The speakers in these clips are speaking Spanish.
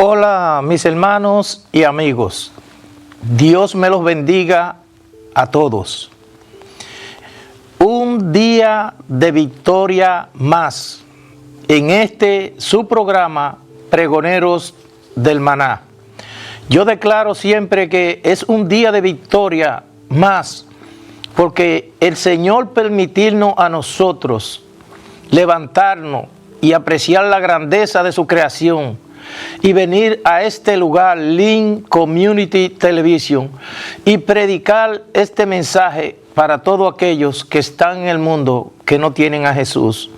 Hola mis hermanos y amigos, Dios me los bendiga a todos. Un día de victoria más en este su programa Pregoneros del Maná. Yo declaro siempre que es un día de victoria más porque el Señor permitirnos a nosotros levantarnos y apreciar la grandeza de su creación y venir a este lugar, Link Community Television, y predicar este mensaje para todos aquellos que están en el mundo que no tienen a Jesús.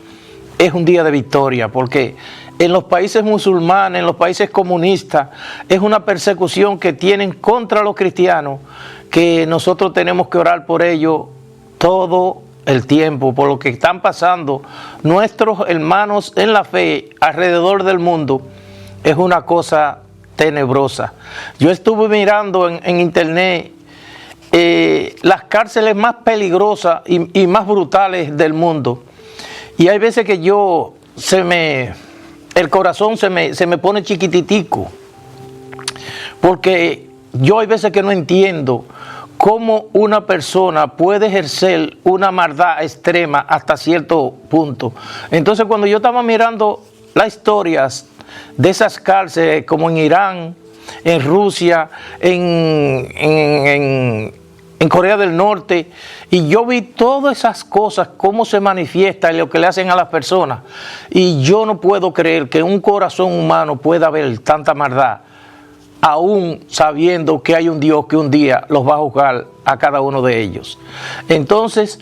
Es un día de victoria porque en los países musulmanes, en los países comunistas, es una persecución que tienen contra los cristianos, que nosotros tenemos que orar por ellos todo el tiempo, por lo que están pasando nuestros hermanos en la fe alrededor del mundo. Es una cosa tenebrosa. Yo estuve mirando en internet las cárceles más peligrosas y más brutales del mundo. Y hay veces que el corazón se me pone chiquititico. Porque yo hay veces que no entiendo cómo una persona puede ejercer una maldad extrema hasta cierto punto. Entonces cuando yo estaba mirando las historias de esas cárceles, como en Irán, en Rusia, en Corea del Norte, y yo vi todas esas cosas, cómo se manifiesta y lo que le hacen a las personas, y yo no puedo creer que un corazón humano pueda haber tanta maldad, aún sabiendo que hay un Dios que un día los va a juzgar a cada uno de ellos. Entonces,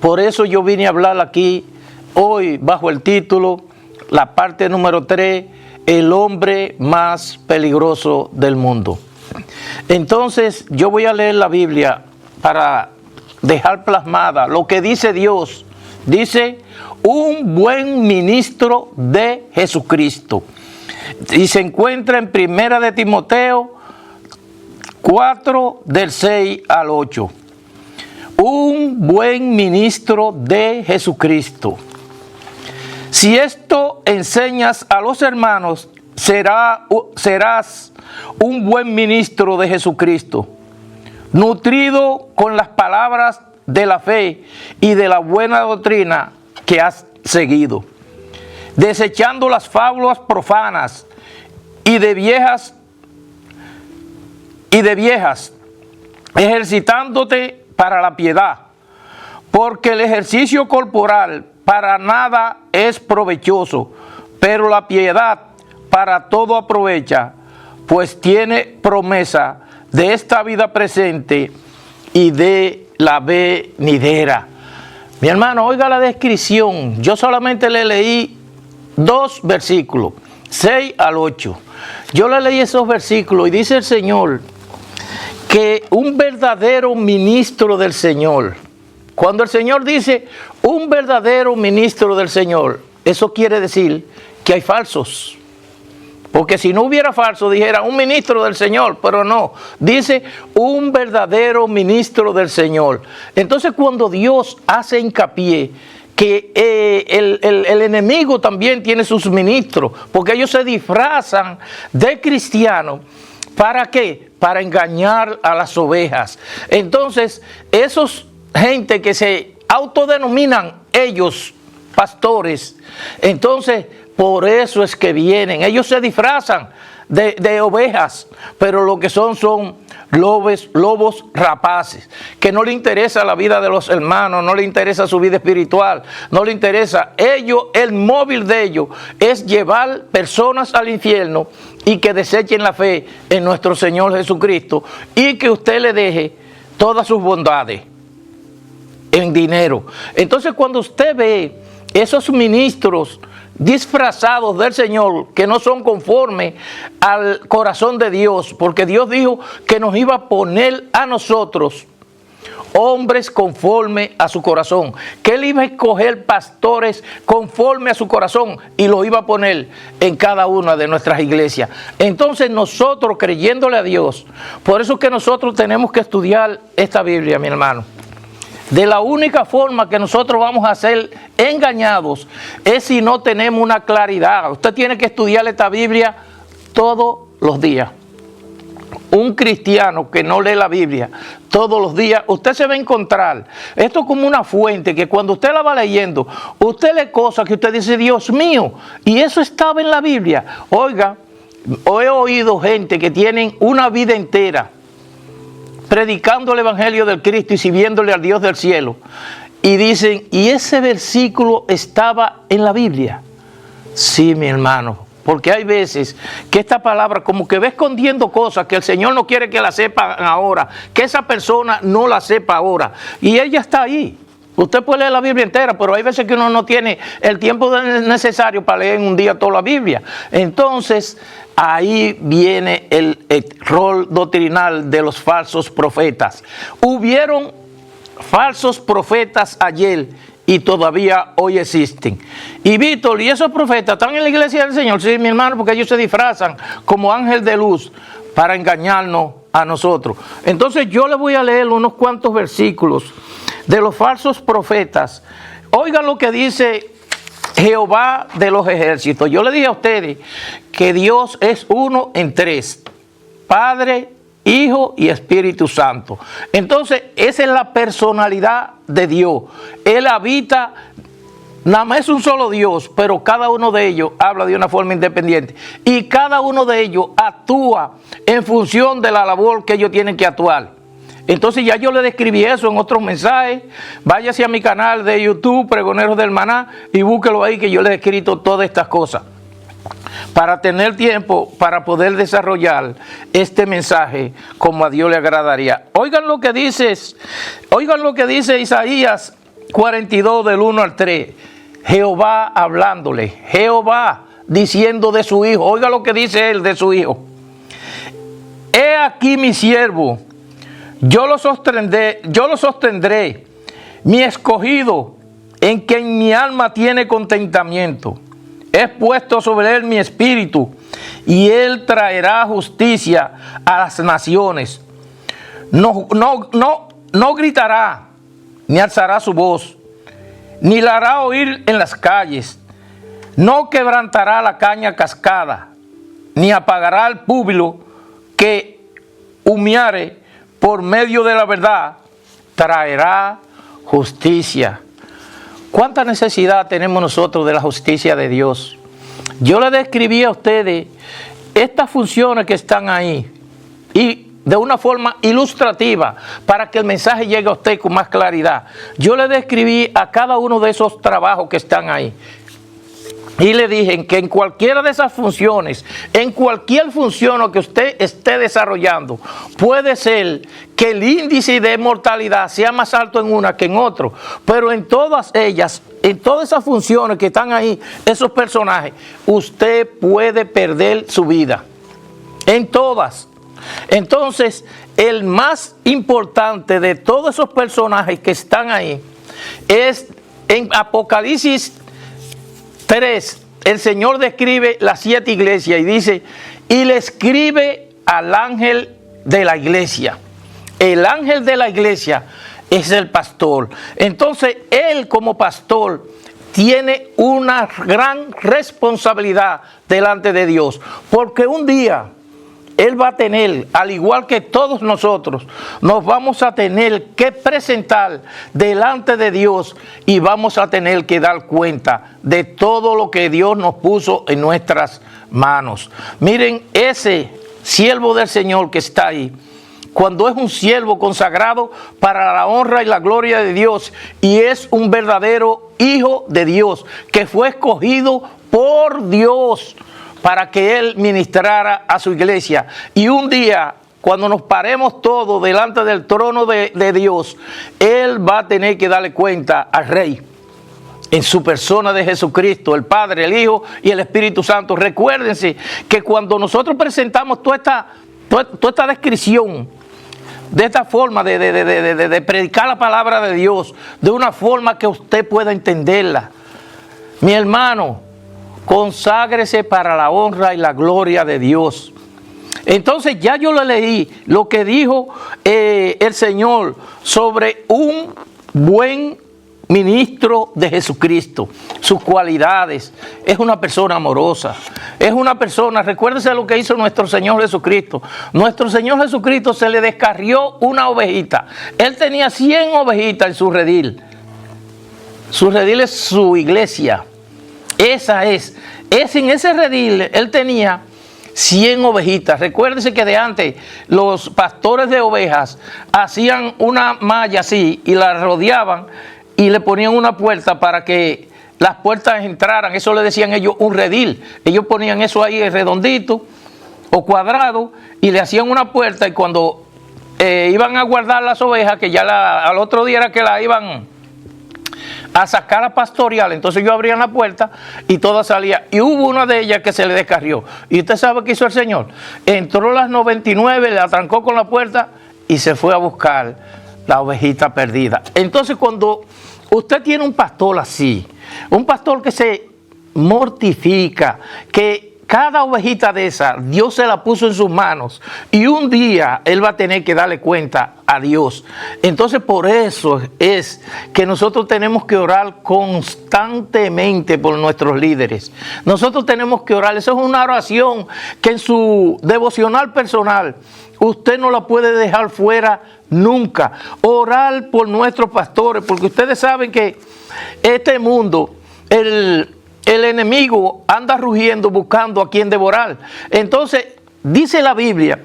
por eso yo vine a hablar aquí hoy bajo el título, la parte número 3, el hombre más peligroso del mundo. Entonces, yo voy a leer la Biblia para dejar plasmada lo que dice Dios. Dice, un buen ministro de Jesucristo. Y se encuentra en 1 de Timoteo 4, del 6 al 8. Un buen ministro de Jesucristo. Si esto enseñas a los hermanos, serás un buen ministro de Jesucristo, nutrido con las palabras de la fe y de la buena doctrina que has seguido, desechando las fábulas profanas y de viejas, ejercitándote para la piedad, porque el ejercicio corporal para nada es provechoso, pero la piedad para todo aprovecha, pues tiene promesa de esta vida presente y de la venidera. Mi hermano, oiga la descripción. Yo solamente le leí 2 versículos, 6 al 8. Yo le leí esos versículos y dice el Señor que un verdadero ministro del Señor, cuando el Señor dice un verdadero ministro del Señor, eso quiere decir que hay falsos. Porque si no hubiera falso, dijera un ministro del Señor, pero no. Dice un verdadero ministro del Señor. Entonces cuando Dios hace hincapié que el enemigo también tiene sus ministros, porque ellos se disfrazan de cristianos. ¿Para qué? Para engañar a las ovejas. Entonces, esos gente que se autodenominan ellos pastores, entonces por eso es que vienen, ellos se disfrazan de ovejas, pero lo que son lobos rapaces, que no le interesa la vida de los hermanos, no le interesa su vida espiritual, no le interesa. Ellos, el móvil de ellos es llevar personas al infierno y que desechen la fe en nuestro Señor Jesucristo y que usted le deje todas sus bondades en dinero. Entonces cuando usted ve esos ministros disfrazados del Señor que no son conformes al corazón de Dios, porque Dios dijo que nos iba a poner a nosotros hombres conforme a su corazón, que Él iba a escoger pastores conforme a su corazón y los iba a poner en cada una de nuestras iglesias. Entonces nosotros, creyéndole a Dios, por eso es que nosotros tenemos que estudiar esta Biblia, mi hermano. De la única forma que nosotros vamos a ser engañados es si no tenemos una claridad. Usted tiene que estudiar esta Biblia todos los días. Un cristiano que no lee la Biblia todos los días, usted se va a encontrar, esto es como una fuente que cuando usted la va leyendo, usted lee cosas que usted dice, Dios mío, y eso estaba en la Biblia. Oiga, he oído gente que tienen una vida entera predicando el Evangelio del Cristo y sirviéndole al Dios del cielo, y dicen, ¿y ese versículo estaba en la Biblia? Sí, mi hermano. Porque hay veces que esta palabra como que va escondiendo cosas que el Señor no quiere que la sepan ahora, que esa persona no la sepa ahora. Y ella está ahí. Usted puede leer la Biblia entera, pero hay veces que uno no tiene el tiempo necesario para leer en un día toda la Biblia. Entonces, ahí viene el rol doctrinal de los falsos profetas. Hubieron falsos profetas ayer y todavía hoy existen. Y Víctor, ¿y esos profetas están en la iglesia del Señor? Sí, mi hermano, porque ellos se disfrazan como ángel de luz para engañarnos a nosotros. Entonces yo les voy a leer unos cuantos versículos de los falsos profetas. Oigan lo que dice Jehová de los ejércitos. Yo le dije a ustedes que Dios es uno en tres: Padre, Hijo y Espíritu Santo. Entonces, esa es la personalidad de Dios. Él habita, nada más es un solo Dios, pero cada uno de ellos habla de una forma independiente. Y cada uno de ellos actúa en función de la labor que ellos tienen que actuar. Entonces ya yo le describí eso en otros mensajes. Váyase a mi canal de YouTube, Pregoneros del Maná, y búsquelo ahí que yo le he escrito todas estas cosas, para tener tiempo para poder desarrollar este mensaje como a Dios le agradaría. Oigan lo que dice Isaías 42 del 1 al 3. Jehová hablándole, Jehová diciendo de su hijo. Oiga lo que dice él de su hijo. He aquí mi siervo, yo lo sostendré, mi escogido, en quien mi alma tiene contentamiento. He puesto sobre él mi espíritu, y él traerá justicia a las naciones. No gritará, ni alzará su voz, ni la hará oír en las calles. No quebrantará la caña cascada, ni apagará el púbilo que humeare. Por medio de la verdad traerá justicia. ¿Cuánta necesidad tenemos nosotros de la justicia de Dios? Yo le describí a ustedes estas funciones que están ahí, y de una forma ilustrativa para que el mensaje llegue a usted con más claridad. Yo le describí a cada uno de esos trabajos que están ahí. Y le dije que en cualquiera de esas funciones, en cualquier función que usted esté desarrollando, puede ser que el índice de mortalidad sea más alto en una que en otra. Pero en todas ellas, en todas esas funciones que están ahí, esos personajes, usted puede perder su vida. En todas. Entonces, el más importante de todos esos personajes que están ahí es en Apocalipsis 3, el Señor describe las 7 iglesias y dice, y le escribe al ángel de la iglesia. El ángel de la iglesia es el pastor. Entonces, él como pastor tiene una gran responsabilidad delante de Dios, porque un día él va a tener, al igual que todos nosotros, nos vamos a tener que presentar delante de Dios y vamos a tener que dar cuenta de todo lo que Dios nos puso en nuestras manos. Miren, ese siervo del Señor que está ahí, cuando es un siervo consagrado para la honra y la gloria de Dios, y es un verdadero hijo de Dios, que fue escogido por Dios para que él ministrara a su iglesia. Y un día, cuando nos paremos todos delante del trono de Dios, él va a tener que darle cuenta al Rey, en su persona de Jesucristo, el Padre, el Hijo y el Espíritu Santo. Recuérdense que cuando nosotros presentamos toda esta descripción, de esta forma de predicar la palabra de Dios, de una forma que usted pueda entenderla, mi hermano, conságrese para la honra y la gloria de Dios. Entonces ya yo le leí lo que dijo el Señor sobre un buen ministro de Jesucristo, sus cualidades, es una persona amorosa, es una persona, recuérdese lo que hizo nuestro Señor Jesucristo. Nuestro Señor Jesucristo se le descarrió una ovejita. Él tenía 100 ovejitas en su redil. Su redil es su iglesia. Esa es en ese redil él tenía 100 ovejitas. Recuérdense que de antes los pastores de ovejas hacían una malla así y la rodeaban y le ponían una puerta para que las puertas entraran. Eso le decían ellos un redil. Ellos ponían eso ahí redondito o cuadrado y le hacían una puerta, y cuando iban a guardar las ovejas, que ya al otro día era que la iban a sacar a pastorear, entonces ellos abrían la puerta y todas salían. Y hubo una de ellas que se le descarrió. ¿Y usted sabe qué hizo el Señor? Entró las 99, le atrancó con la puerta y se fue a buscar la ovejita perdida. Entonces, cuando usted tiene un pastor así, un pastor que se mortifica, que cada ovejita de esa, Dios se la puso en sus manos y un día él va a tener que darle cuenta a Dios. Entonces, por eso es que nosotros tenemos que orar constantemente por nuestros líderes. Nosotros tenemos que orar. Eso es una oración que en su devocional personal usted no la puede dejar fuera nunca. Orar por nuestros pastores, porque ustedes saben que este mundo, el enemigo anda rugiendo buscando a quien devorar. Entonces, dice la Biblia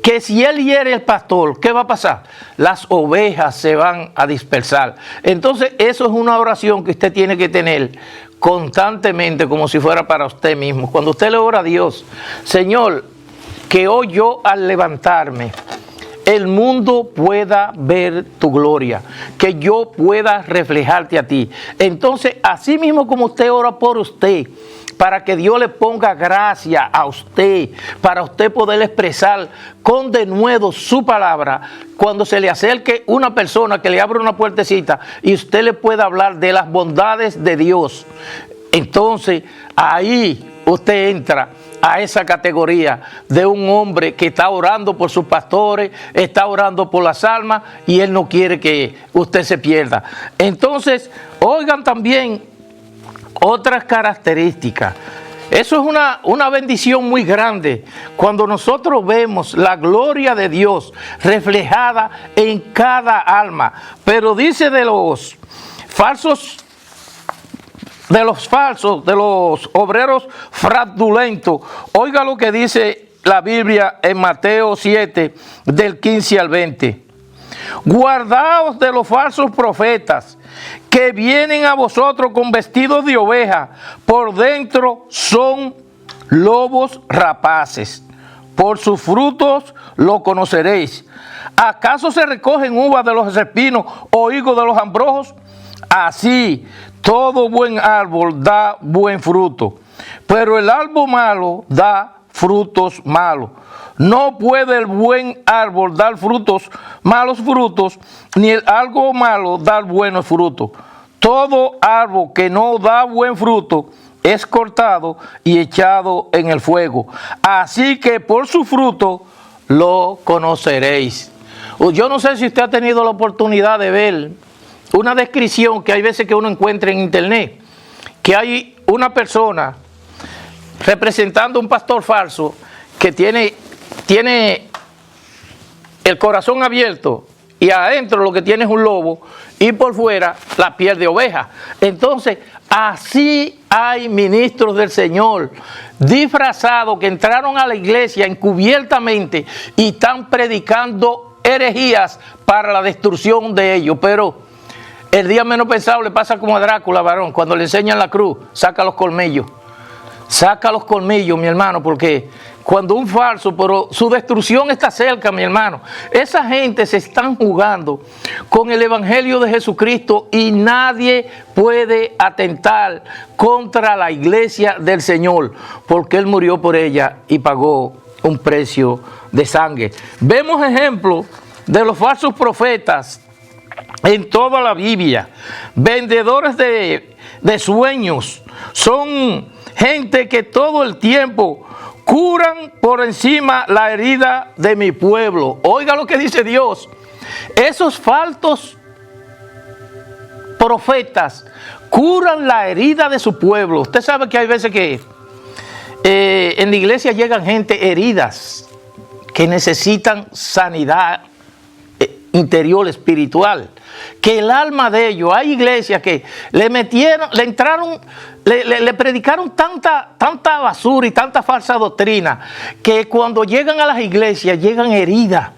que si él hiere al pastor, ¿qué va a pasar? Las ovejas se van a dispersar. Entonces, eso es una oración que usted tiene que tener constantemente, como si fuera para usted mismo. Cuando usted le ora a Dios, Señor, que hoy yo al levantarme, el mundo pueda ver tu gloria, que yo pueda reflejarte a ti. Entonces, así mismo como usted ora por usted, para que Dios le ponga gracia a usted, para usted poder expresar con denuedo su palabra, cuando se le acerque una persona que le abra una puertecita y usted le pueda hablar de las bondades de Dios, entonces ahí usted entra a esa categoría de un hombre que está orando por sus pastores, está orando por las almas y él no quiere que usted se pierda. Entonces, oigan también otras características. Eso es una bendición muy grande cuando nosotros vemos la gloria de Dios reflejada en cada alma. Pero dice de los falsos, de los obreros fraudulentos. Oiga lo que dice la Biblia en Mateo 7, del 15 al 20. Guardaos de los falsos profetas que vienen a vosotros con vestidos de oveja, por dentro son lobos rapaces. Por sus frutos lo conoceréis. ¿Acaso se recogen uvas de los espinos o higos de los ambrojos? Así, todo buen árbol da buen fruto, pero el árbol malo da frutos malos. No puede el buen árbol dar malos frutos, ni el árbol malo dar buenos frutos. Todo árbol que no da buen fruto es cortado y echado en el fuego. Así que por su fruto lo conoceréis. Yo no sé si usted ha tenido la oportunidad de ver una descripción que hay veces que uno encuentra en internet, que hay una persona representando un pastor falso que tiene el corazón abierto y adentro lo que tiene es un lobo y por fuera la piel de oveja. Entonces, así hay ministros del Señor disfrazados que entraron a la iglesia encubiertamente y están predicando herejías para la destrucción de ellos. Pero el día menos pensado le pasa como a Drácula, varón, cuando le enseñan la cruz, saca los colmillos. Saca los colmillos, mi hermano, porque cuando un falso, pero su destrucción está cerca, mi hermano. Esa gente se están jugando con el evangelio de Jesucristo y nadie puede atentar contra la iglesia del Señor, porque Él murió por ella y pagó un precio de sangre. Vemos ejemplos de los falsos profetas en toda la Biblia. Vendedores de sueños. Son gente que todo el tiempo curan por encima la herida de mi pueblo. Oiga lo que dice Dios. Esos falsos profetas curan la herida de su pueblo. Usted sabe que hay veces que en la iglesia llegan gente heridas que necesitan sanidad interior, espiritual, que el alma de ellos, hay iglesias que le predicaron tanta basura y tanta falsa doctrina, que cuando llegan a las iglesias llegan heridas,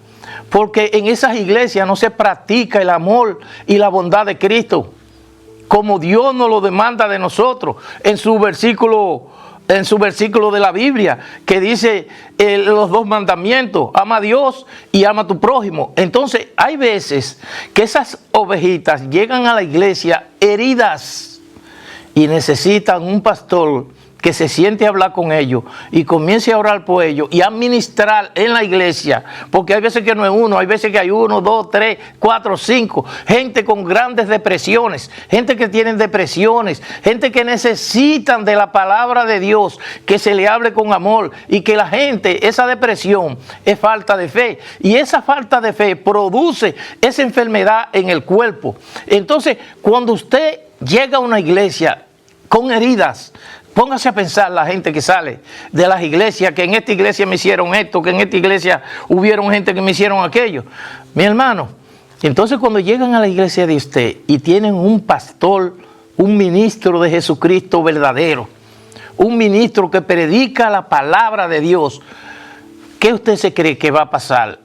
porque en esas iglesias no se practica el amor y la bondad de Cristo, como Dios nos lo demanda de nosotros, en su versículo de la Biblia, que dice los 2 mandamientos, ama a Dios y ama a tu prójimo. Entonces hay veces que esas ovejitas llegan a la iglesia heridas y necesitan un pastor que se siente a hablar con ellos y comience a orar por ellos y a ministrar en la iglesia, porque hay veces que no es uno, hay veces que hay 1, 2, 3, 4, 5, gente con grandes depresiones, gente que tienen depresiones, gente que necesitan de la palabra de Dios, que se le hable con amor, y que la gente, esa depresión es falta de fe, y esa falta de fe produce esa enfermedad en el cuerpo. Entonces, cuando usted llega a una iglesia con heridas, póngase a pensar la gente que sale de las iglesias, que en esta iglesia me hicieron esto, que en esta iglesia hubieron gente que me hicieron aquello. Mi hermano, entonces cuando llegan a la iglesia de usted y tienen un pastor, un ministro de Jesucristo verdadero, un ministro que predica la palabra de Dios, ¿qué usted se cree que va a pasar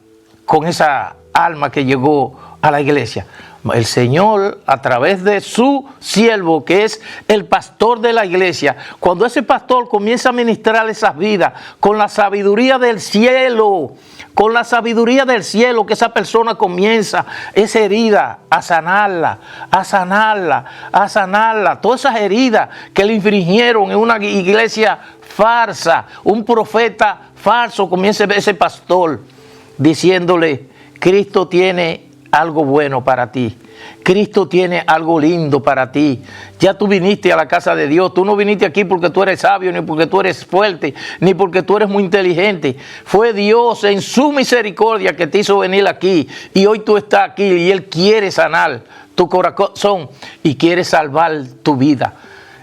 con esa alma que llegó a la iglesia? El Señor, a través de su siervo, que es el pastor de la iglesia, cuando ese pastor comienza a ministrar esas vidas con la sabiduría del cielo, que esa persona comienza esa herida a sanarla, todas esas heridas que le infringieron en una iglesia farsa, un profeta falso, comienza ese pastor diciéndole: Cristo tiene algo bueno para ti. Cristo tiene algo lindo para ti. Ya tú viniste a la casa de Dios. Tú no viniste aquí porque tú eres sabio, ni porque tú eres fuerte, ni porque tú eres muy inteligente. Fue Dios en su misericordia que te hizo venir aquí. Y hoy tú estás aquí y Él quiere sanar tu corazón y quiere salvar tu vida.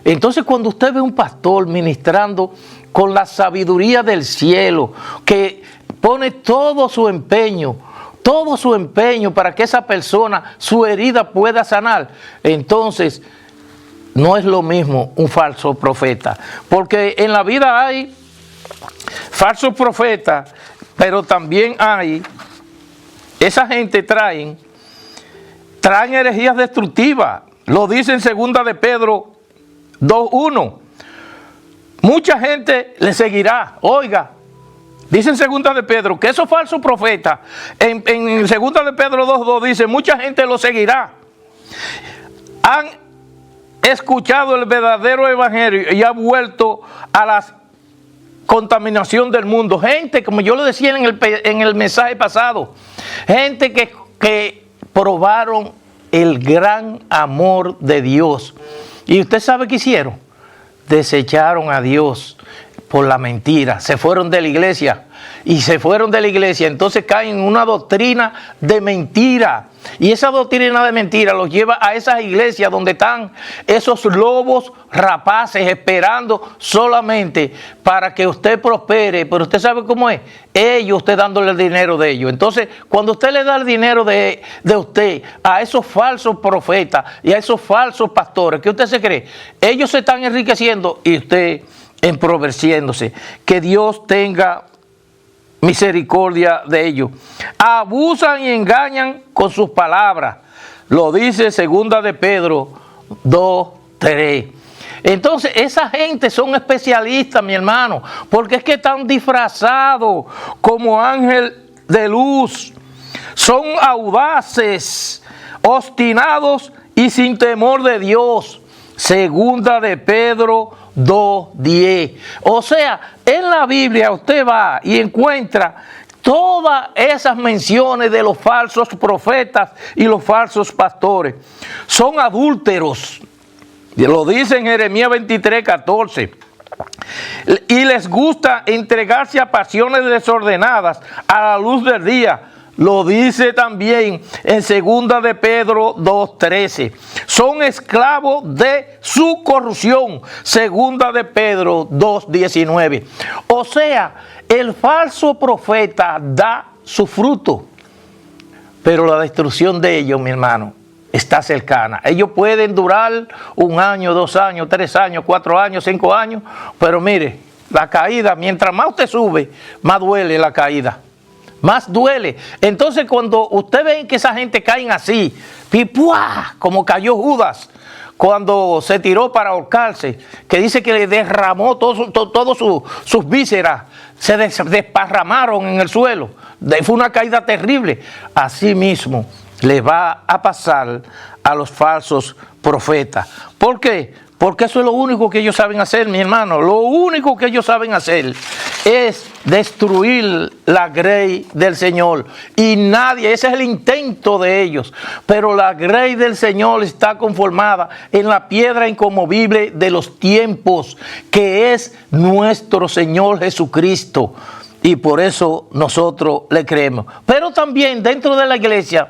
Entonces, cuando usted ve un pastor ministrando con la sabiduría del cielo, que pone todo su empeño para que esa persona, su herida pueda sanar, entonces no es lo mismo un falso profeta, porque en la vida hay falsos profetas, pero también hay, esa gente traen herejías destructivas. Lo dice en 2 de Pedro 2:1. Mucha gente le seguirá. Oiga, dice en 2 de Pedro que esos falsos profetas, en 2 de Pedro 2:2 dice: mucha gente lo seguirá. Han escuchado el verdadero evangelio y ha vuelto a la contaminación del mundo. Gente, como yo lo decía en el mensaje pasado, gente que probaron el gran amor de Dios. ¿Y usted sabe qué hicieron? Desecharon a Dios por la mentira, se fueron de la iglesia, entonces caen en una doctrina de mentira, y esa doctrina de mentira los lleva a esas iglesias donde están esos lobos rapaces esperando solamente para que usted prospere. Pero usted sabe cómo es, usted dándole el dinero de ellos. Entonces, cuando usted le da el dinero de usted a esos falsos profetas y a esos falsos pastores, ¿qué usted se cree? Ellos se están enriqueciendo y usted empobreciéndose. Que Dios tenga misericordia de ellos. Abusan y engañan con sus palabras. Lo dice 2 de Pedro 2:3. Entonces, esa gente son especialistas, mi hermano, porque es que están disfrazados como ángel de luz. Son audaces, obstinados y sin temor de Dios. 2 de Pedro 2:10. O sea, en la Biblia usted va y encuentra todas esas menciones de los falsos profetas y los falsos pastores. Son adúlteros. Lo dice en Jeremías 23:14. Y les gusta entregarse a pasiones desordenadas a la luz del día, Lo dice también en 2 de Pedro 2:13. Son esclavos de su corrupción. 2 de Pedro 2:19. O sea, el falso profeta da su fruto, pero la destrucción de ellos, mi hermano, está cercana. Ellos pueden durar 1 año, 2 años, 3 años, 4 años, 5 años, pero mire, la caída, mientras más usted sube, más duele la caída. Más duele. Entonces, cuando usted ve que esa gente caen así, ¡pipuá!, como cayó Judas cuando se tiró para ahorcarse, que dice que le derramó todas sus vísceras, se desparramaron en el suelo. Fue una caída terrible. Así mismo le va a pasar a los falsos profetas. ¿Por qué? Porque eso es lo único que ellos saben hacer, mi hermano. Lo único que ellos saben hacer es destruir la grey del Señor. Y nadie, ese es el intento de ellos. Pero la grey del Señor está conformada en la piedra inconmovible de los tiempos, que es nuestro Señor Jesucristo. Y por eso nosotros le creemos. Pero también dentro de la iglesia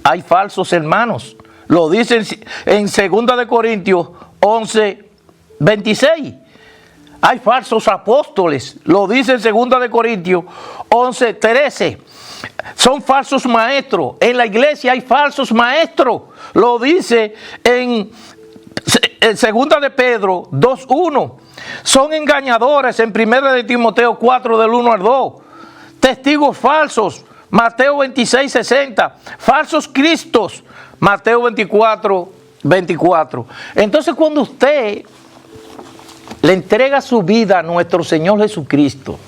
hay falsos hermanos. Lo dicen en 2 de Corintios 11:26. Hay falsos apóstoles. Lo dice en 2 de Corintios 11:13. Son falsos maestros. En la iglesia hay falsos maestros. Lo dice en 2 de Pedro 2:1. Son engañadores en 1 de Timoteo 4 del 1 al 2. Testigos falsos. Mateo 26:60. Falsos cristos. Mateo 24:24. Entonces, cuando usted le entrega su vida a nuestro Señor Jesucristo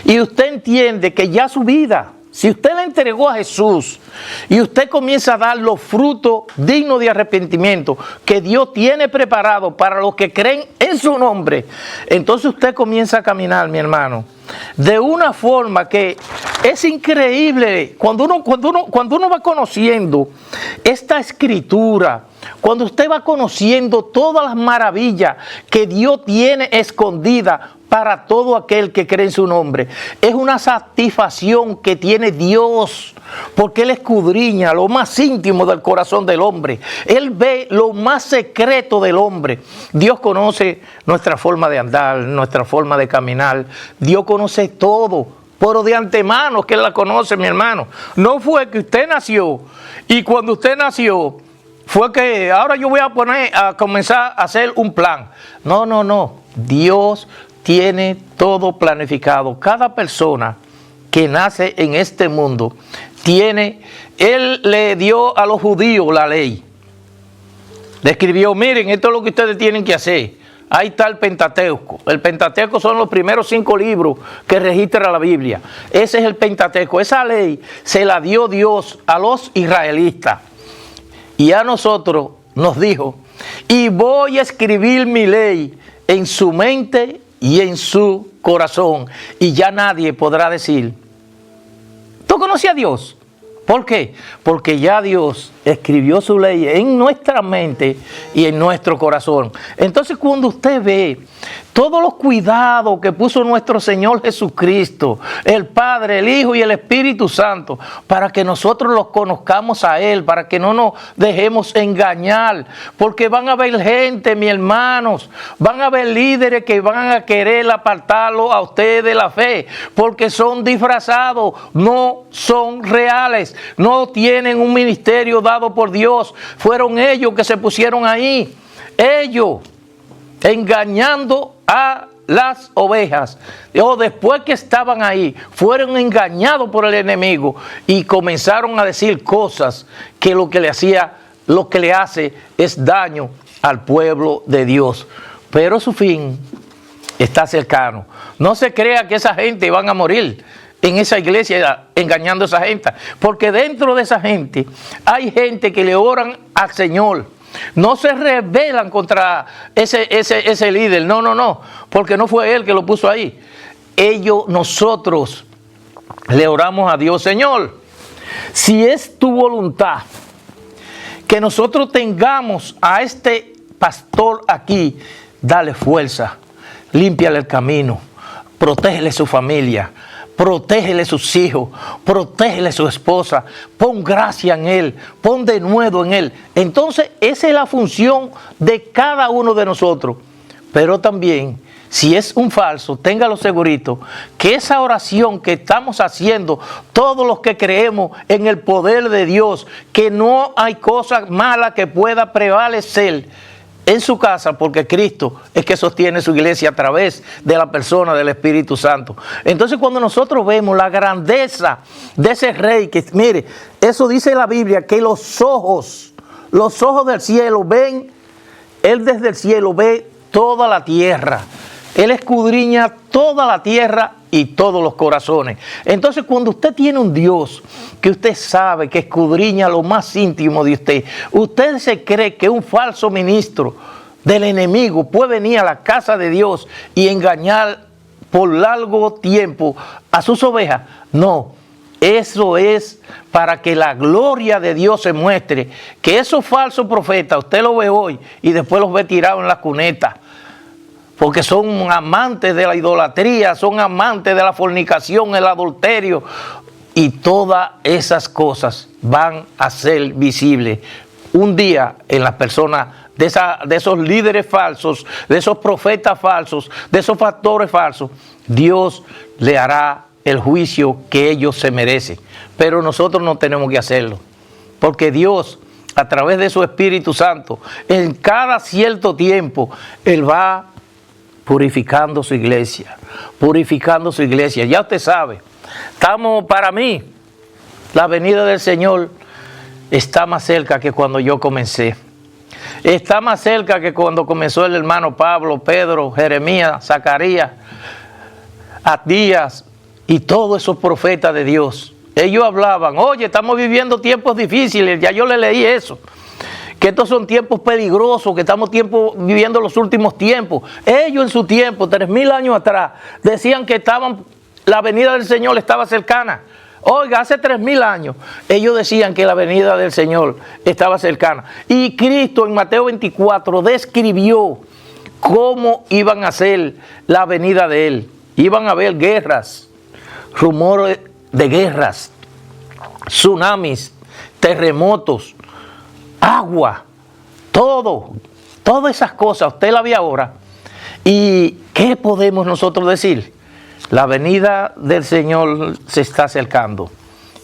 y usted entiende que ya su vida, si usted le entregó a Jesús y usted comienza a dar los frutos dignos de arrepentimiento que Dios tiene preparado para los que creen en su nombre, entonces usted comienza a caminar, mi hermano, de una forma que es increíble. Cuando uno va conociendo esta escritura, cuando usted va conociendo todas las maravillas que Dios tiene escondidas para todo aquel que cree en su nombre, es una satisfacción que tiene Dios, porque Él escudriña lo más íntimo del corazón del hombre. Él ve lo más secreto del hombre. Dios conoce nuestra forma de andar, nuestra forma de caminar. Dios conoce todo, pero de antemano que Él la conoce, mi hermano. No fue que usted nació y cuando usted nació fue que ahora yo voy a comenzar a hacer un plan. No. Dios tiene todo planificado. Cada persona que nace en este mundo Él le dio a los judíos la ley. Le escribió, miren, esto es lo que ustedes tienen que hacer. Ahí está el Pentateuco. El Pentateuco son los primeros 5 libros que registra la Biblia. Ese es el Pentateuco. Esa ley se la dio Dios a los israelitas. Y a nosotros nos dijo, y voy a escribir mi ley en su mente y en su corazón. Y ya nadie podrá decir, ¿tú conoces a Dios? ¿Por qué? Porque ya Dios escribió su ley en nuestra mente y en nuestro corazón. Entonces, cuando usted ve todos los cuidados que puso nuestro Señor Jesucristo, el Padre, el Hijo y el Espíritu Santo, para que nosotros los conozcamos a Él, para que no nos dejemos engañar, porque van a haber gente, mis hermanos, van a haber líderes que van a querer apartarlo a usted de la fe, porque son disfrazados, no son reales, no tienen un ministerio dado por Dios. Fueron ellos que se pusieron ahí, ellos engañando a las ovejas. O después que estaban ahí, fueron engañados por el enemigo y comenzaron a decir cosas que lo que le hace es daño al pueblo de Dios. Pero su fin está cercano. No se crea que esa gente van a morir en esa iglesia engañando a esa gente, porque dentro de esa gente hay gente que le oran al Señor. No se rebelan contra ese líder, no, porque no fue él que lo puso ahí. Nosotros le oramos a Dios, Señor, si es tu voluntad que nosotros tengamos a este pastor aquí, dale fuerza, límpiale el camino, protégele su familia, protégele sus hijos, protégele su esposa, pon gracia en él, pon denuedo en él. Entonces, esa es la función de cada uno de nosotros. Pero también, si es un falso, téngalo segurito, que esa oración que estamos haciendo, todos los que creemos en el poder de Dios, que no hay cosa mala que pueda prevalecer en su casa, porque Cristo es que sostiene su iglesia a través de la persona del Espíritu Santo. Entonces, cuando nosotros vemos la grandeza de ese rey, que mire, eso dice la Biblia, que los ojos del cielo ven, él desde el cielo ve toda la tierra. Él escudriña toda la tierra y todos los corazones. Entonces, cuando usted tiene un Dios que usted sabe que escudriña lo más íntimo de usted, usted se cree que un falso ministro del enemigo puede venir a la casa de Dios y engañar por largo tiempo a sus ovejas. No, eso es para que la gloria de Dios se muestre, que esos falsos profetas, usted los ve hoy y después los ve tirados en la cuneta, porque son amantes de la idolatría, son amantes de la fornicación, el adulterio, y todas esas cosas van a ser visibles un día en las personas de esos líderes falsos, de esos profetas falsos, de esos pastores falsos. Dios le hará el juicio que ellos se merecen, pero nosotros no tenemos que hacerlo, porque Dios, a través de su Espíritu Santo, en cada cierto tiempo, Él va purificando su iglesia, purificando su iglesia. Ya usted sabe, para mí, la venida del Señor está más cerca que cuando yo comencé. Está más cerca que cuando comenzó el hermano Pablo, Pedro, Jeremías, Zacarías, Abdías y todos esos profetas de Dios. Ellos hablaban, oye, estamos viviendo tiempos difíciles, ya yo le leí eso, que estos son tiempos peligrosos, que estamos viviendo los últimos tiempos. Ellos en su tiempo, 3000 años atrás, decían que la venida del Señor estaba cercana. Oiga, hace 3000 años, ellos decían que la venida del Señor estaba cercana. Y Cristo en Mateo 24 describió cómo iban a ser la venida de Él. Iban a haber guerras, rumores de guerras, tsunamis, terremotos, agua, todas esas cosas, usted la ve ahora. ¿Y qué podemos nosotros decir? La venida del Señor se está acercando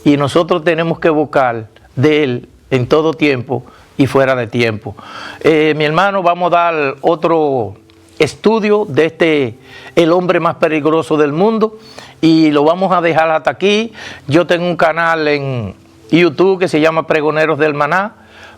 y nosotros tenemos que buscar de Él en todo tiempo y fuera de tiempo. Mi hermano, vamos a dar otro estudio de el hombre más peligroso del mundo, y lo vamos a dejar hasta aquí. Yo tengo un canal en YouTube que se llama Pregoneros del Maná.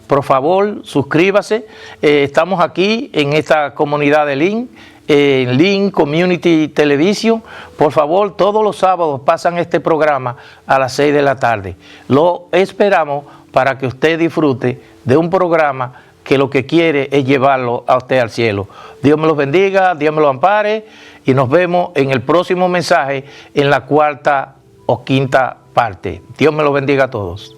Por favor, suscríbase. Estamos aquí en esta comunidad de Link, en Link Community Television. Por favor, todos los sábados pasan este programa a las 6 de la tarde. Lo esperamos para que usted disfrute de un programa que lo que quiere es llevarlo a usted al cielo. Dios me los bendiga, Dios me los ampare, y nos vemos en el próximo mensaje en la 4ª o 5ª parte. Dios me los bendiga a todos.